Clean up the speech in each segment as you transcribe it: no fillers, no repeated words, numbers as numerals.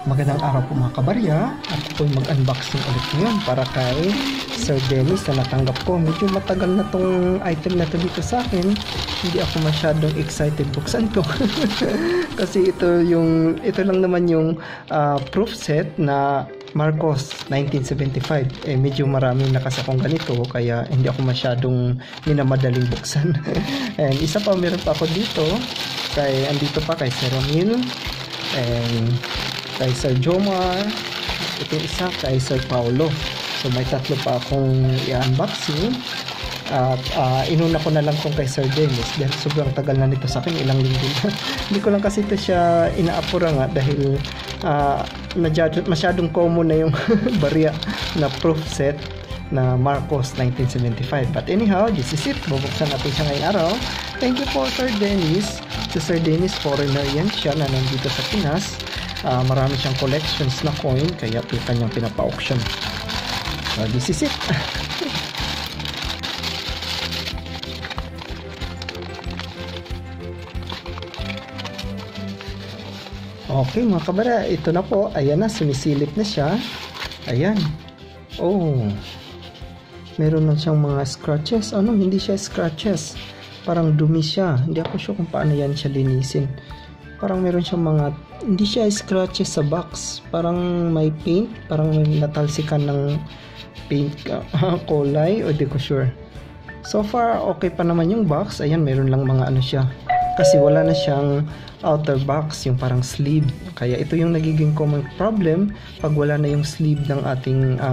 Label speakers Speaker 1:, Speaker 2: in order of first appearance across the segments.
Speaker 1: Magandang araw po mga kabarya. Ako po mag-unboxing ulit ngayon para kay Sir Dennis na natanggap ko. Medyo matagal na tong item na to dito sa akin. Hindi ako masyadong excited buksan to. Kasi ito lang naman yung proof set na Marcos 1975. Medyo marami na kasi akong ganito kaya hindi ako masyadong minamadaling buksan. And isa pa, meron pa ako dito andito pa kay Sir Ramil and kay Sir Jomar. Ito yung isa kay Sir Paulo. So may tatlo pa akong i-unboxing. At inuna ko na lang kung kay Sir Dennis dahil sobrang tagal na nito sa akin, ilang linggo na. Hindi ko lang kasi ito siya inaapura nga dahil masyadong common na yung barya na proof set na Marcos 1975. But anyhow, this is it. Bubuksan natin siya ngayong araw. Thank you po Sir Dennis. Si Sir Dennis, foreigner yan siya na nandito sa Pinas. Marami siyang collections na coin kaya ito kanyang pinapa-auction. So this is it. Okay mga kabara, ito na po. Ayan na, sumisilip na siya. Ayan. Oh, meron na siyang mga scratches. Ano, hindi siya scratches, parang dumi siya. Hindi ako sure kung paano yan siya linisin. Parang meron siyang mga, hindi siya scratches sa box, parang may paint, parang may natalsikan ng paint kulay, o di ko sure. So far okay pa naman yung box. Ayan, meron lang mga ano siya, kasi wala na siyang outer box, yung parang sleeve. Kaya ito yung nagiging common problem pag wala na yung sleeve ng ating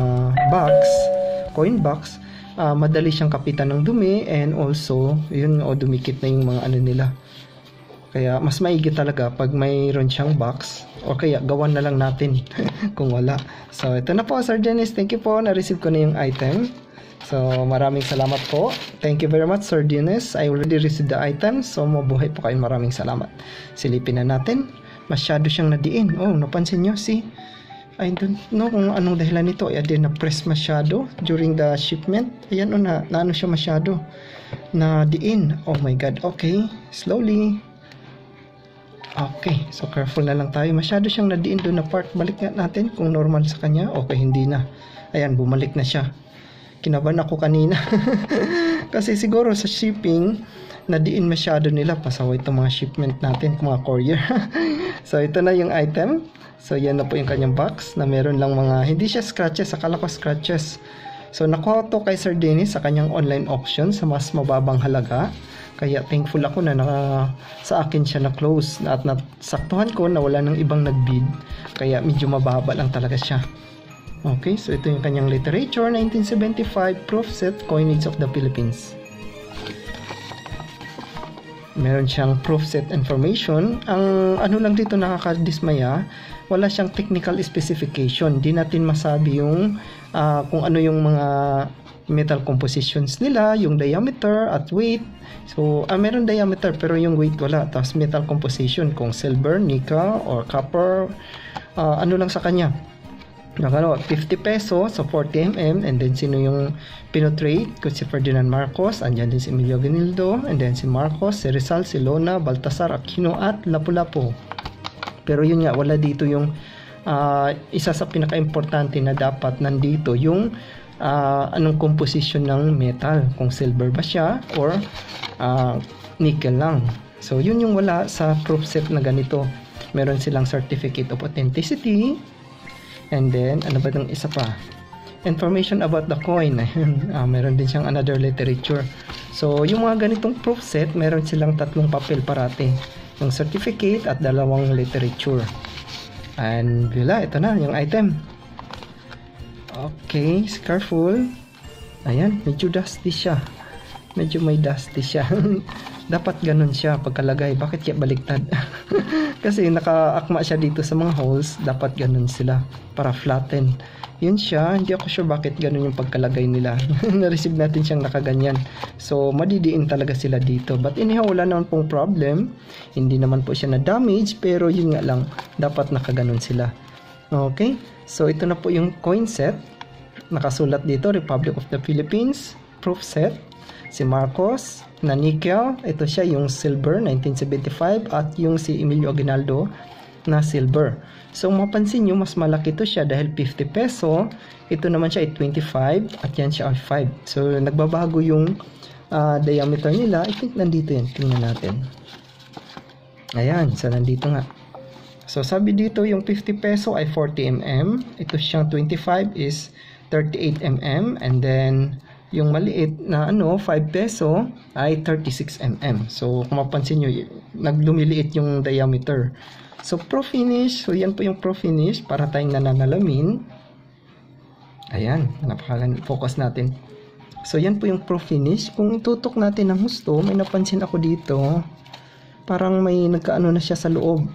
Speaker 1: coin box. Madali siyang kapitan ng dumi, and also yun, dumikit na yung mga ano nila. Kaya mas maigi talaga pag mayroon siyang box, o kaya gawan na lang natin kung wala. So ito na po Sir Dennis, thank you po, na-receive ko na yung item. So maraming salamat po. Thank you very much Sir Dennis, I already received the item. So mabuhay po kayo, maraming salamat. Silipin na natin. Masyado siyang nadiin. Oh, napansin nyo, see? I don't know kung anong dahilan nito. Ayan, na-press masyado during the shipment. Ayan, na ano siya masyado nadiin. Oh my god. Okay, slowly. Okay, so careful na lang tayo. Masyado siyang nadiin doon na part. Balik nga natin kung normal sa kanya. Okay, hindi na. Ayan, bumalik na siya. Kinabahan ako kanina. Kasi siguro sa shipping, nadiin masyado nila. Pasaway itong mga shipment natin, mga courier. So ito na yung item. So yan na po yung kanyang box na meron lang mga, hindi siya scratches. Akala ko scratches. So nakuha to kay Sir Dennis sa kanyang online auction sa mas mababang halaga. Kaya thankful ako na sa akin siya na-close at nasaktuhan ko na wala nang ibang nag-bid. Kaya medyo mababa lang talaga siya. Okay, so ito yung kanyang literature 1975 proof set coinage of the Philippines. Meron siyang proof set information. Ang ano lang dito nakakadismaya, wala siyang technical specification. Di natin masabi yung kung ano yung mga metal compositions nila, yung diameter at weight. So meron diameter pero yung weight wala. Tapos metal composition kung silver, nickel or copper, ano lang sa kanya, 50 pesos so 40 mm. And then sino yung pinotrade ko? Si Ferdinand Marcos, andyan din si Emilio Aguinaldo, and then si Marcos, si Rizal, si Lona, Baltasar, Aquino at Lapu-Lapu. Pero yun nga, wala dito yung isa sa pinaka-importante na dapat nandito yung anong composition ng metal, kung silver ba siya or nickel lang. So yun yung wala sa proof set na ganito. Meron silang certificate of authenticity, and then ano ba itong isa pa, information about the coin. Meron din siyang another literature. So yung mga ganitong proof set, meron silang tatlong papel parate, yung certificate at dalawang literature. And wala, ito na yung item. Okay, careful. Ayan, medyo dusty siya. Medyo may dusty siya. Dapat ganun siya pagkalagay. Bakit kaya baliktad? Kasi nakaakma siya dito sa mga holes. Dapat ganun sila para flatten. Yun siya. Hindi ako sure bakit ganun yung pagkalagay nila. Na-receive natin siyang nakaganyan. So, madidiin talaga sila dito. But anyhow, wala naman pong problem. Hindi naman po siya na-damage. Pero yun nga lang, dapat nakaganon sila. Okay? So ito na po yung coin set. Nakasulat dito Republic of the Philippines proof set. Si Marcos na nickel, ito siya yung silver 1975, at yung si Emilio Aguinaldo na silver. So mapansin nyo, mas malaki to siya dahil 50 peso. Ito naman siya ay 25 at yan siya ay 5. So nagbabago yung diameter nila. I think nandito yan. Tingnan natin. Ayan, so nandito nga. So sabi dito yung 50 peso ay 40 mm. Ito siyang 25 is 38 mm. And then yung maliit na 5 peso ay 36 mm. So kung mapansin nyo, naglumiliit yung diameter. So pro finish, so yan po yung pro finish para tayong nananalamin. Ayan, focus natin. So yan po yung pro finish. Kung itutok natin ng husto, may napansin ako dito. Parang may nagkaano na siya sa loob.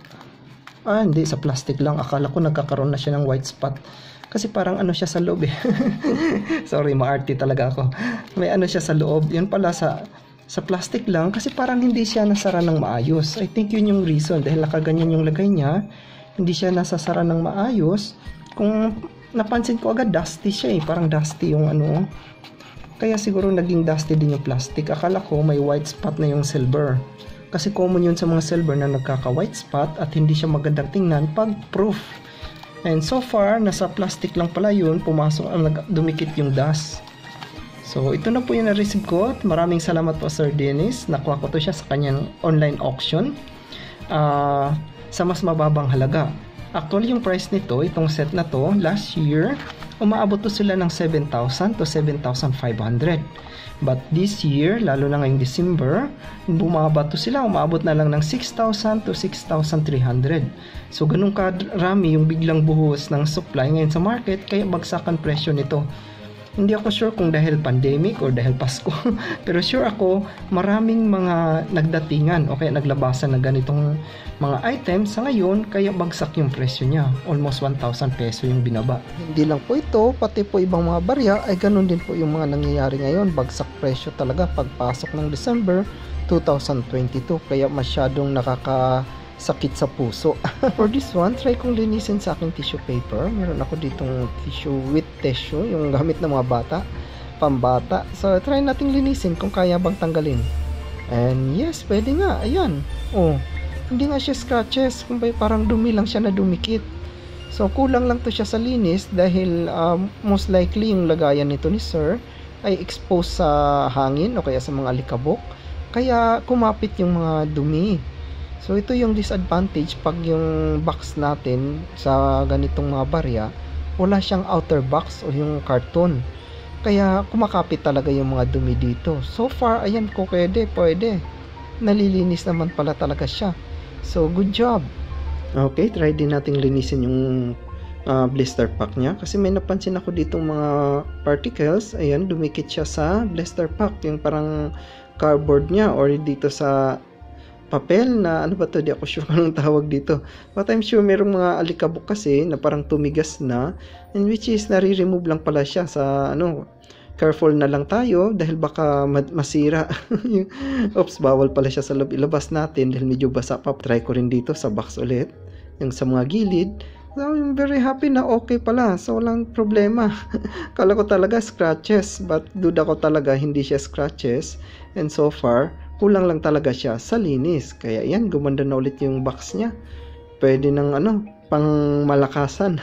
Speaker 1: Hindi, sa plastic lang. Akala ko nagkakaroon na siya ng white spot. Kasi parang siya sa loob eh. Sorry, maarte talaga ako. May siya sa loob. Yun pala sa plastic lang kasi parang hindi siya nasara ng maayos. I think yun yung reason dahil nakaganyan yung lagay niya, hindi siya nasasara ng maayos. Kung napansin ko agad, dusty siya eh, parang dusty yung kaya siguro naging dusty din yung plastic. Akala ko may white spot na yung silver kasi common yun sa mga silver na nagkaka white spot at hindi siya magandang tingnan pag proof. And so far nasa plastic lang pala yun, pumasok dumikit yung dust. So, ito na po yung na-receive ko. Maraming salamat po, Sir Dennis. Nakuha ko to siya sa kanyang online auction sa mas mababang halaga. Actually, yung price nito, itong set na to, last year, umaabot to sila ng 7,000 to 7,500. But this year, lalo na ngayong December, bumaba to sila, umaabot na lang ng 6,000 to 6,300. So, ganun karami yung biglang buhos ng supply ngayon sa market, kaya bagsakan presyo nito. Hindi ako sure kung dahil pandemic or dahil Pasko. Pero sure ako, maraming mga nagdatingan o kaya naglabasan na ganitong mga items sa ngayon, kaya bagsak yung presyo niya. Almost 1,000 peso yung binaba. Hindi lang po ito, pati po ibang mga barya ay ganun din po yung mga nangyayari ngayon. Bagsak presyo talaga pagpasok ng December 2022. Kaya masyadong sakit sa puso. For this one, try kong linisin sa aking tissue paper. Meron ako ditong tissue with tissue, yung gamit ng mga bata, pambata. So, try nating linisin kung kaya bang tanggalin. And yes, pwede nga. Ayan. Hindi nga siya scratches. Parang dumi lang siya na dumikit. So, kulang lang to siya sa linis dahil most likely yung lagayan nito ni Sir ay exposed sa hangin o kaya sa mga alikabok. Kaya kumapit yung mga dumi. So ito yung disadvantage pag yung box natin sa ganitong mga barya, wala siyang outer box o yung karton. Kaya kumakapit talaga yung mga dumi dito. So far, ayan ko pwede. Nalilinis naman pala talaga siya. So good job. Okay, try din nating linisin yung blister pack niya. Kasi may napansin ako ditong mga particles. Ayan, dumikit siya sa blister pack. Yung parang cardboard niya or dito sa papel na ano ba to, di ako sure anong tawag dito, but I'm sure merong mga alikabok kasi na parang tumigas na, and which is nare-remove lang pala siya sa careful na lang tayo dahil baka masira. Oops, bawal pala siya sa loob, ilabas natin dahil medyo basa pa. Try ko rin dito sa box ulit yung sa mga gilid. So, I'm very happy na okay pala, so walang problema. Kala ko talaga scratches, but duda ko talaga hindi siya scratches, and so far kulang lang talaga siya sa linis. Kaya yan, gumanda na ulit yung box niya. Pwede ng pang malakasan.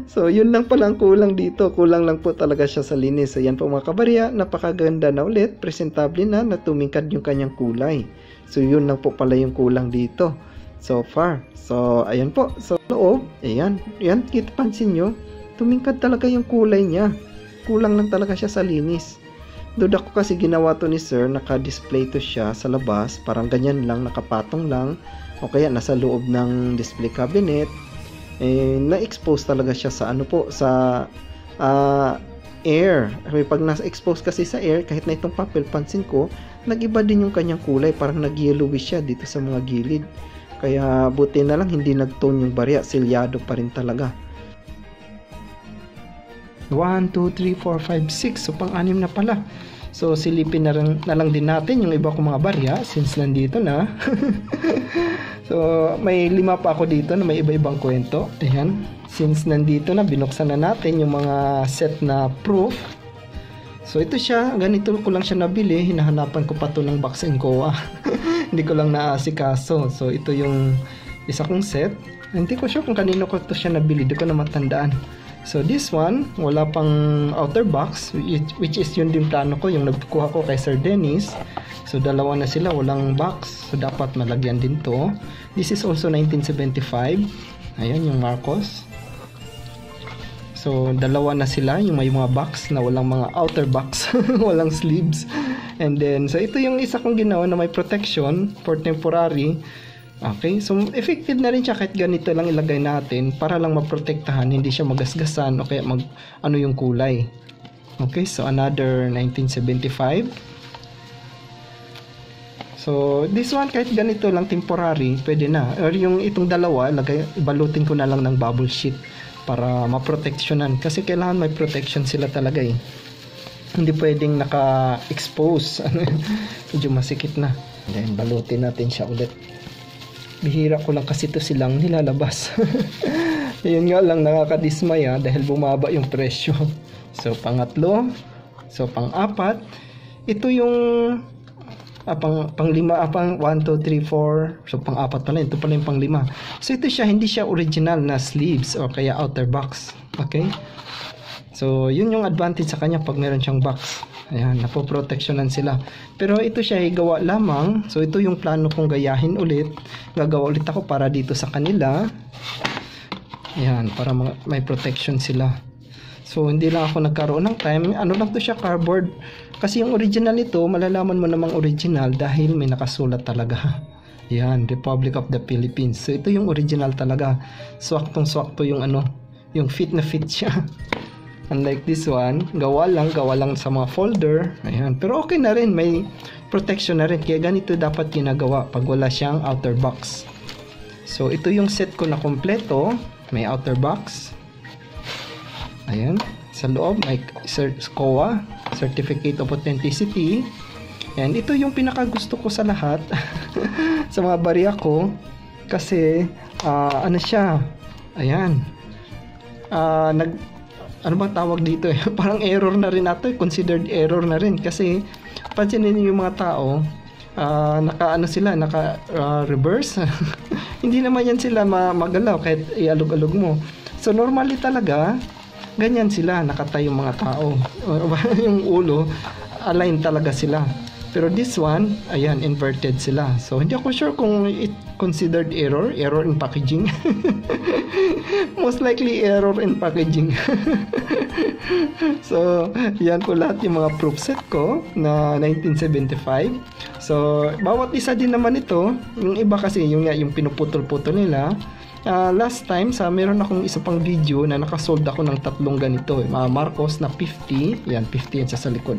Speaker 1: So yun lang pala ang kulang dito. Kulang lang po talaga siya sa linis. So yan po mga kabarya, napakaganda na ulit, presentable na, tumingkad yung kanyang kulay. So yun lang po pala yung kulang dito so far. So ayan po, sa loob, ayan, kita pansin nyo, tumingkad talaga yung kulay niya. Kulang lang talaga siya sa linis. Duda ko kasi ginawa to ni Sir, naka-display to siya sa labas, parang ganyan lang, nakapatong lang, o kaya nasa loob ng display cabinet. Na-expose talaga siya sa sa air. Pag nasa-expose kasi sa air, kahit na itong papel, pansin ko, nag-iba din yung kanyang kulay, parang nag-yellowish siya dito sa mga gilid. Kaya buti na lang hindi nag-tone yung barya, silyado pa rin talaga. 1, 2, 3, 4, 5, 6. So pang-anim na pala. So silipin na lang din natin yung iba kong mga barya since nandito na. So may 5 pa ako dito na may iba-ibang kwento. Ayan. Since nandito na, binuksan na natin yung mga set na proof. So ito siya, ganito ko lang siya nabili. Hinahanapan ko pa to ng box and koa. Hindi ko lang naasikaso. So ito yung Isa kong set. Hindi ko sure kung kanino ko to siya nabili. Di ko na matandaan. So this one, wala pang outer box, which is yun din plano ko, yung nagkuha ko kay Sir Dennis. So dalawa na sila, walang box. So dapat malagyan din to. This is also 1975. Ayan yung Marcos. So dalawa na sila, yung may mga box na walang mga outer box, walang sleeves. And then, so ito yung isa kong ginawa na may protection for temporary. Okay, so effective na rin siya kahit ganito lang ilagay natin para lang maprotektahan, hindi siya magasgasan o kaya ano yung kulay. Okay, so another 1975. So this one kahit ganito lang temporary, pwede na. Or yung itong dalawa, balutin ko na lang ng bubble sheet para maproteksyonan kasi kailangan may protection sila talaga eh. Hindi pwedeng naka-expose. Medyo masikip na. Then balutin natin siya ulit. Bihira ko lang kasi ito silang nilalabas. Yun nga lang, nakakadismaya dahil bumaba yung presyo. So pangatlo. So pang-apat, ito yung pang-lima, 1, 2, 3, 4. So pang-apat pala, ito pala yung pang-lima. So ito siya, hindi siya original na sleeves o kaya outer box. Okay? So yun yung advantage sa kanya pag meron siyang box. Ayan, napoproteksyonan sila. Pero ito siya ay gawa lamang. So ito yung plano kong gayahin ulit. Gagawa ulit ako para dito sa kanila. Ayan, para may protection sila. So hindi lang ako nagkaroon ng time. Ano lang to siya, cardboard. Kasi yung original nito, malalaman mo namang original dahil may nakasulat talaga. Ayan, Republic of the Philippines. So ito yung original talaga. Swaktong-swakto yung yung fit na fit siya. Unlike this one, gawa lang sa mga folder. Ayan. Pero okay na rin, may protection na rin. Kaya ganito dapat ginagawa pag wala siyang outer box. So ito yung set ko na kompleto. May outer box. Ayan. Sa loob may COA, Certificate of Authenticity. And ito yung pinakagusto ko sa lahat sa mga barya ko. Kasi ano siya, ayan, ano bang tawag dito eh? Parang error na rin nato eh. Considered error na rin. Kasi, pansinin niyo yung mga tao, naka reverse. Hindi naman yan sila magalaw kahit ialog-alog mo. So, normally talaga, ganyan sila, nakatayo yung mga tao. Yung ulo, align talaga sila. Pero this one, ayan, inverted sila. So, hindi ako sure kung it considered error in packaging. Most likely error in packaging. So, yan po lahat yung mga proof set ko na 1975. So, bawat isa din naman ito. Yung iba kasi, yung pinuputol-putol nila. Last time, meron akong isa pang video na nakasold ako ng 3 ganito. Marcos na 50. Yan, 50 yan sa likod.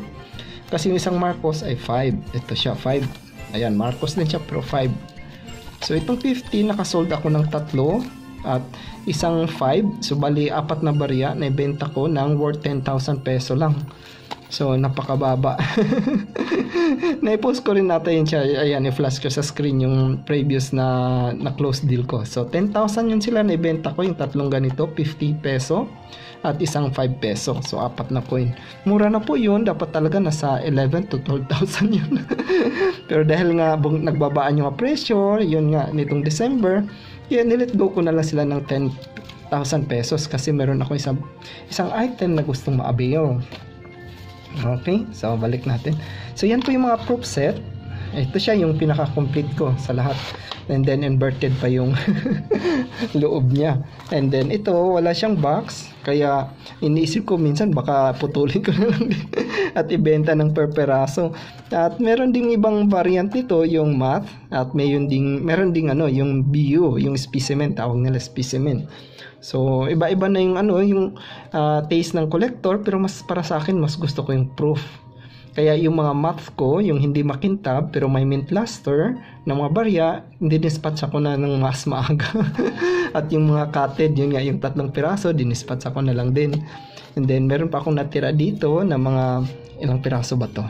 Speaker 1: Kasi yung isang Marcos ay 5. Ito siya, 5. Ayan, Marcos din siya pero 5. So, itong 50, nakasold ako ng 3 at isang 5. So, bali, 4 na barya na ibenta ko ng worth 10,000 peso lang. So, napakababa. Na-post ko rin natin yun siya. Ayan, i-flash ko sa screen yung previous na close deal ko. So, 10,000 yun sila na ibenta ko. Yung 3 ganito, 50 peso. At isang 5 peso. So, 4 na coin. Mura na po yun. Dapat talaga nasa 11 to 12,000 yun. Pero dahil nga nagbabaan yung presyo, yun nga, nitong December, nilet go ko na lang sila ng 10,000 pesos kasi meron ako isang item na gustong ma-avail. Okay, so balik natin. So, yan po yung mga proof set. Ito siya yung pinaka-complete ko sa lahat. And then inverted pa yung loob niya. And then ito, wala siyang box. Kaya iniisip ko minsan baka putulin ko na lang din at ibenta ng per peraso. At meron ding ibang variant nito, yung matte. At meron ding yung BU, yung specimen, tawag nila specimen. So iba-iba na yung taste ng collector, pero mas para sa akin mas gusto ko yung proof. Kaya yung mga matte ko, yung hindi makintab pero may mint luster na mga barya, hindi dispatch ako na ng mas maaga. At yung mga cutted, yun nga, yung 3 piraso, dinispatch ako na lang din. And then meron pa akong natira dito na mga, ilang piraso ba to?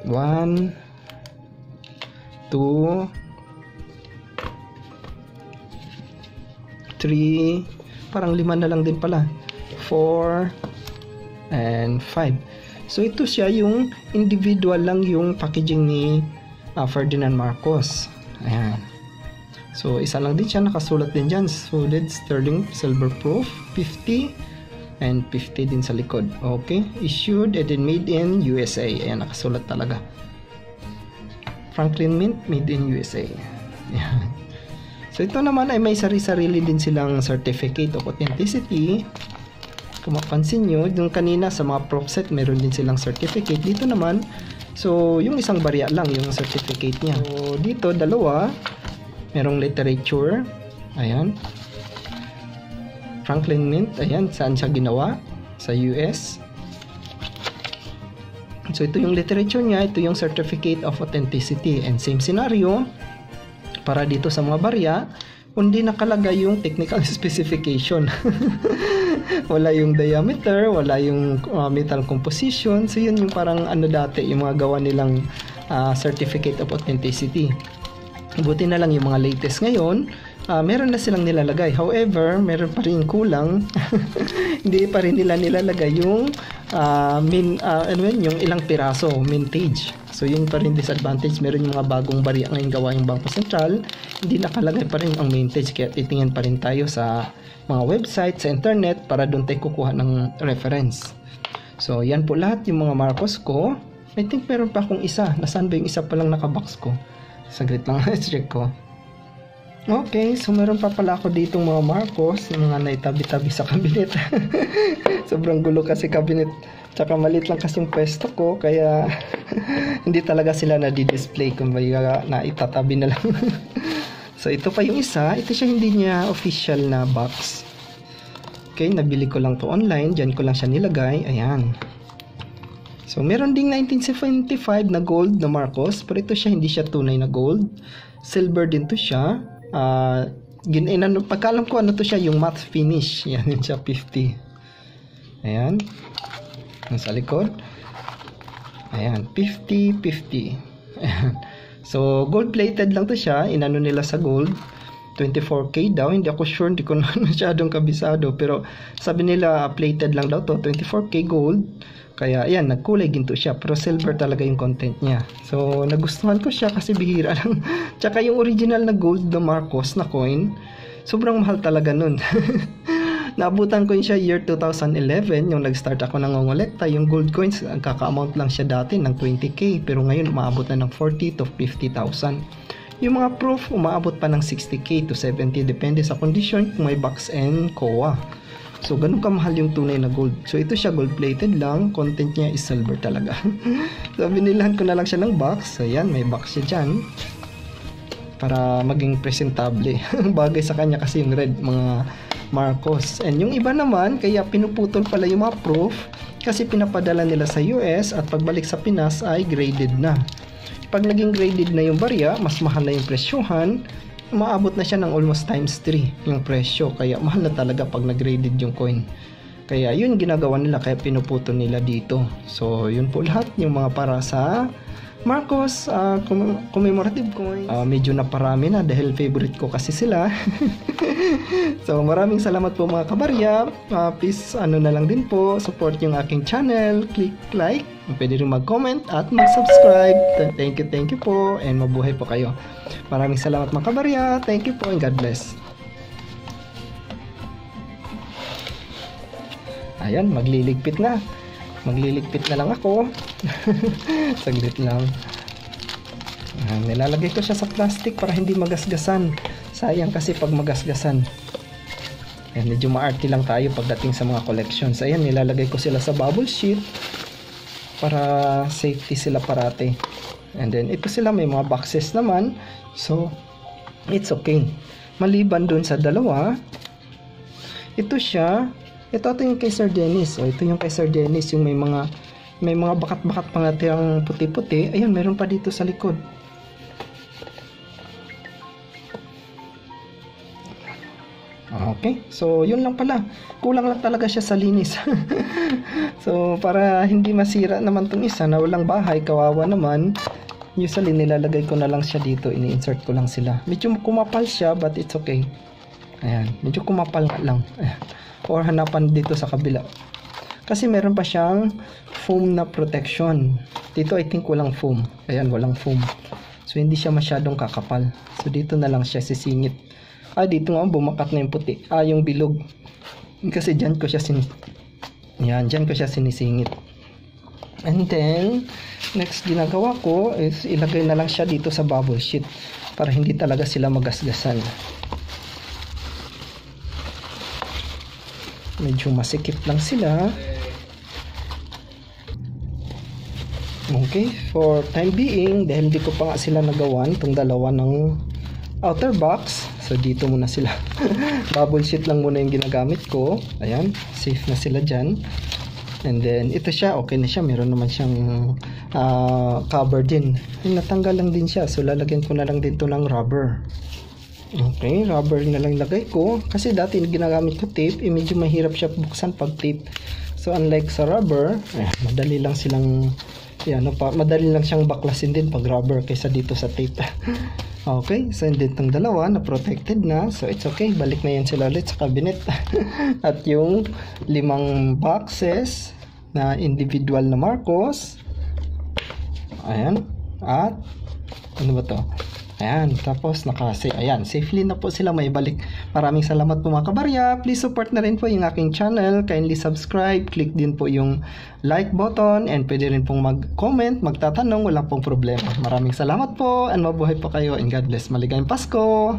Speaker 1: 1, 2, 3, parang 5 na lang din pala. 4, and 5. So ito siya yung individual lang yung packaging ni Ferdinand Marcos. Ayan. So, isa lang din siya, nakasulat din dyan, solid sterling silver proof, 50, and 50 din sa likod. Okay, issued and then made in USA. Ayan, nakasulat talaga. Franklin Mint, made in USA. Ayan. So, ito naman ay may sarili din silang certificate of authenticity. Kung mapansin nyo, yung kanina sa mga proof set, meron din silang certificate. Dito naman, so, yung isang barya lang yung certificate niya. So, dito, dalawa. Merong literature. Ayan. Franklin Mint. Ayan. Saan siya ginawa? Sa US. So, ito yung literature niya. Ito yung certificate of authenticity. And same scenario. Para dito sa mga barya, kundi nakalagay yung technical specification. Wala yung diameter. Wala yung metal composition. So, yun yung parang ano dati, yung mga gawa nilang certificate of authenticity. Buti na lang yung mga latest ngayon, meron na silang nilalagay. However, meron pa rin kulang. Hindi pa rin nila nilalagay yung yung ilang piraso, mintage. So, yun pa rin disadvantage. Meron yung mga bagong barya ngayon gawa yung Bangko Sentral. Hindi nakalagay pa rin ang mintage. Kaya titingin pa rin tayo sa mga website, sa internet, para doon tayo kukuha ng reference. So, yan po lahat yung mga Marcos ko. I think meron pa akong isa. Nasaan ba yung isa palang nakabox ko? Saglit lang, check ko. Okay, so meron pa pala ako ditong mga Marcos, yung mga naitabi-tabi sa cabinet. Sobrang gulo kasi cabinet, tsaka maliit lang kasi yung pwesto ko, kaya hindi talaga sila na-display, kung baga naitatabi na lang. So ito pa yung isa, ito siya hindi niya official na box. Okay, nabili ko lang to online, dyan ko lang siya nilagay, ayan. So, meron ding 1975 na gold na Marcos, pero ito siya, hindi siya tunay na gold. Silver din to siya. Pagkalam ko, ano to siya, yung matte finish. Yan, yun siya, 50. Ayan. Sa likod. Ayan, 50, 50. Ayan. So, gold-plated lang to siya. Inano nila sa gold. 24K daw. Hindi ako sure, hindi ko na masyadong kabisado. Pero, sabi nila, plated lang daw to. 24K gold. Kaya, ayan, nagkulay ginto siya. Pero silver talaga yung content niya. So, nagustuhan ko siya kasi bihira lang. Tsaka yung original na gold na Marcos na coin, sobrang mahal talaga nun. Naabutan ko yun siya year 2011, yung nag-start ako ng ngongolekta. Yung gold coins, ang kaka-amount lang siya dati ng 20K. Pero ngayon, umaabot na ng 40 to 50,000. Yung mga proof, umaabot pa ng 60K to 70. Depende sa condition kung may box and COA. So, ganun kamahal yung tunay na gold. So, ito siya gold-plated lang. Content niya is silver talaga. So, binilahan ko na lang siya ng box. So, yan, may box siya dyan. Para maging presentable. Bagay sa kanya kasi yung red, mga Marcos. And yung iba naman, kaya pinuputol pala yung mga proof. Kasi pinapadala nila sa US at pagbalik sa Pinas ay graded na. Pag naging graded na yung barya, mas mahal na yung presyohan. Maabot na siya ng almost times 3 yung presyo, kaya mahal na talaga pag nag-graded yung coin. Kaya yun ginagawa nila, kaya pinuputo nila dito. So yun po lahat yung mga para sa Marcos commemorative coins. Medyo naparami na dahil favorite ko kasi sila. So maraming salamat po mga kabarya. Please na lang din po, support yung aking channel, click like, pwede rin mag-comment at mag-subscribe. Thank you po, and mabuhay po kayo. Maraming salamat mga kabarya. Thank you po and God bless. Ayan, magliligpit na. Magliligpit na lang ako. Saglit lang. Nilalagay ko siya sa plastic para hindi magasgasan. Sayang kasi pag magasgasan. Ayan, medyo maarte lang tayo pagdating sa mga collections. Ayan, nilalagay ko sila sa bubble sheet para safety sila parate. And then, ito sila, may mga boxes naman. So, it's okay. Maliban dun sa dalawa, ito siya. Ito yung kay Sir Dennis. O, ito yung kay Sir Dennis, yung may mga bakat-bakat pang natirang puti-puti. Ayun, meron pa dito sa likod. Okay, so yun lang pala. Kulang lang talaga siya sa linis. So, para hindi masira naman tong isa na walang bahay, kawawa naman. Usually, nilalagay ko na lang siya dito. Ini-insert ko lang sila. Medyo kumapal siya, but it's okay. Ayan, medyo kumapal nga lang. Ayan. Or hanapan dito sa kabila. Kasi meron pa siyang foam na protection. Dito I think walang foam. Ayan, walang foam. So hindi siya masyadong kakapal. So dito na lang siya sisingit. Dito nga bumakat na yung puti. Yung bilog. Kasi dyan ko siya dyan ko siya sinisingit. And then, next ginagawa ko is ilagay na lang siya dito sa bubble sheet para hindi talaga sila magasgasan. Medyo masikip lang sila. Okay, for time being, dahil hindi ko pa nga sila nagawan, itong dalawa ng outer box, so dito muna sila. Bubble sheet lang muna yung ginagamit ko. Ayan, safe na sila dyan. And then, ito siya, okay na siya. Meron naman siyang cover din. Natanggal lang din siya. So, lalagyan ko na lang dito ng rubber. Okay, rubber na lang lagay ko. Kasi dati ginagamit ko tape, medyo mahirap siya buksan pag tape. So, unlike sa rubber, madali lang silang, madali lang siyang baklasin din pag rubber kaysa dito sa tape. Okay, so hindi itong dalawa na protected na. So it's okay, balik na yan sila ulit sa cabinet. At yung 5 boxes na individual na Marcos. Ayan. At ano ba to? Ayan, tapos ayan, safely na po sila may balik. Maraming salamat po mga kabarya. Please support na rin po yung aking channel. Kindly subscribe, click din po yung like button, and pwede rin pong mag-comment, magtatanong, wala pong problema. Maraming salamat po, and mabuhay po kayo, and God bless. Maligayang Pasko!